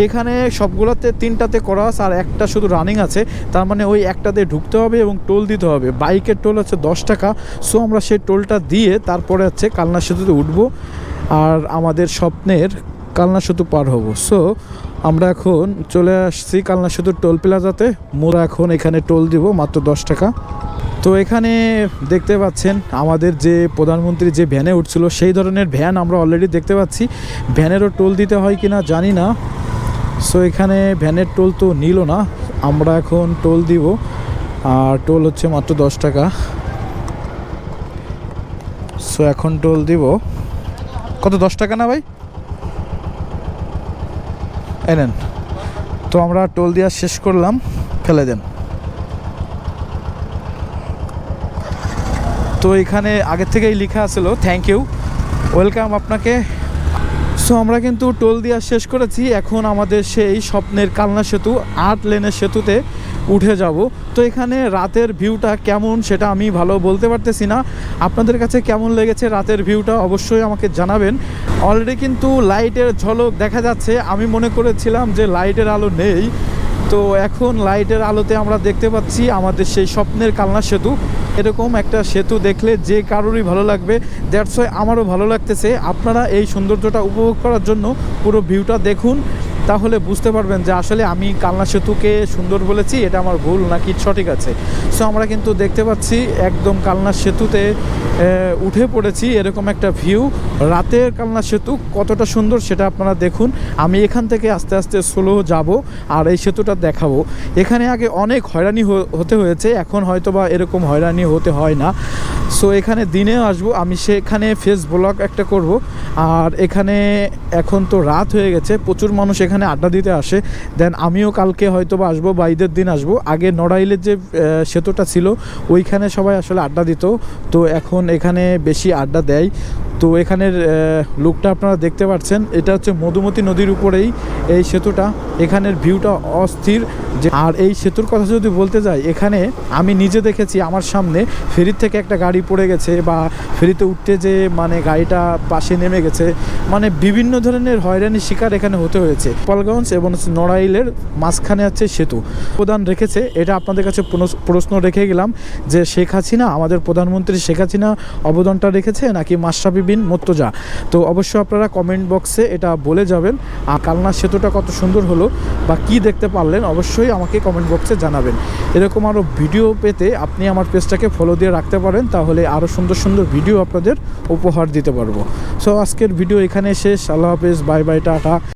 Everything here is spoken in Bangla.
এখানে সবগুলোতে 3টাতে করা আছে আর একটা শুধু রানিং আছে, তার মানে ওই একটাতে ঢুকতে হবে এবং টোল দিতে হবে। বাইকের টোল হচ্ছে 10 টাকা। সো আমরা সেই টোলটা দিয়ে তারপরে হচ্ছে কালনা সেতুতে উঠবো আর আমাদের স্বপ্নের কালনা সেতু পার হব। সো আমরা এখন চলে আসছি কালনা সেতুর টোল প্লাজাতে। মোরা এখন এখানে টোল দিব মাত্র 10 টাকা। তো এখানে দেখতে পাচ্ছেন আমাদের যে প্রধানমন্ত্রী যে ভ্যানে উঠছিল সেই ধরনের ভ্যান আমরা অলরেডি দেখতে পাচ্ছি। ভ্যানেরও টোল দিতে হয় কিনা জানি না। সো এখানে ভ্যানের টোল তো নিল না, আমরা এখন টোল দিব আর টোল হচ্ছে মাত্র 10 টাকা। সো এখন টোল দিব কত, 10 টাকা না ভাই? এনেন। তো আমরা টোল দেওয়া শেষ করলাম, ফেলে দেন। তো এখানে আগের থেকেই লেখা আছিল থ্যাংক ইউ, ওয়েলকাম আপনাকে। সো আমরা কিন্তু টোল দেওয়া শেষ করেছি, এখন আমাদের সেই স্বপ্নের কালনা সেতু 8 লেনের সেতুতে উঠে যাব। তো এখানে রাতের ভিউটা কেমন সেটা আমি ভালো বলতে পারতেছি না, আপনাদের কাছে কেমন লেগেছে রাতের ভিউটা অবশ্যই আমাকে জানাবেন। অলরেডি কিন্তু লাইটের ঝলক দেখা যাচ্ছে, আমি মনে করেছিলাম যে লাইটের আলো নেই, তো এখন লাইটের আলোতে আমরা দেখতে পাচ্ছি আমাদের সেই স্বপ্নের কালনা সেতু। এরকম একটা সেতু দেখলে যে কারোরই ভালো লাগবে, দ্যাটস ওয়াই আমারও ভালো লাগতেছে। আপনারা এই সৌন্দর্যটা উপভোগ করার জন্য পুরো ভিউটা দেখুন, তাহলে বুঝতে পারবেন যে আসলে আমি কালনা সেতুকে সুন্দর বলেছি, এটা আমার ভুল নাকি সঠিক আছে। সো আমরা কিন্তু দেখতে পাচ্ছি একদম কালনা সেতুতে উঠে পড়েছি, এরকম একটা ভিউ। রাতের কালনা সেতু কতটা সুন্দর সেটা আপনারা দেখুন। আমি এখান থেকে আস্তে আস্তে স্লো যাব আর এই সেতুটা দেখাবো। এখানে আগে অনেক হয়রানি হতে হয়েছে, এখন হয়তো বা এরকম হয়রানি হতে হয় না। সো এখানে দিনেও আসবো, আমি সেখানে ফেস ব্লগ একটা করব। আর এখানে এখন তো রাত হয়ে গেছে, প্রচুর মানুষ এখানে আড্ডা দিতে আসে। দেন আমিও কালকে হয়তো বা আসবো বা ঈদের দিন আসবো। আগে নড়াইলের যে সেতুটা ছিল ওইখানে সবাই আসলে আড্ডা দিত, তো এখন এখানে বেশি আড্ডা দেয়। তো এখানের লুকটা আপনারা দেখতে পাচ্ছেন, এটা হচ্ছে মধুমতি নদীর উপরেই এই সেতুটা। এখানের ভিউটা অস্থির। আর এই সেতুর কথা যদি বলতে যাই, এখানে আমি নিজে দেখেছি আমার সামনে ফেরির থেকে একটা গাড়ি পড়ে গেছে, বা ফেরিতে উঠতে যে মানে গাড়িটা পাশে নেমে গেছে, মানে বিভিন্ন ধরনের হয়রানির শিকার এখানে হতে হয়েছে। গোপালগঞ্জ এবং নড়াইলের মাঝখানে আছে সেতু অবদান রেখেছে, এটা আপনাদের কাছে প্রশ্ন রেখে গেলাম যে শেখ হাসিনা, আমাদের প্রধানমন্ত্রী শেখ হাসিনা অবদানটা রেখেছে নাকি মাশরাফি বিন মুর্তজা? তো অবশ্যই আপনারা কমেন্ট বক্সে এটা বলে যাবেন। আর কালনা সেতুটা কত সুন্দর হলো বা কি দেখতে পারলেন অবশ্যই আমাকে কমেন্ট বক্সে জানাবেন। এরকম আরও ভিডিও পেতে আপনি আমার পেজটাকে ফলো দিয়ে রাখতে পারেন, তাহলে আরও সুন্দর সুন্দর ভিডিও আপনাদের উপহার দিতে পারবো। সো আজকের ভিডিও এখানে শেষ। আল্লাহ হাফেজ, বাই বাই, টাটা।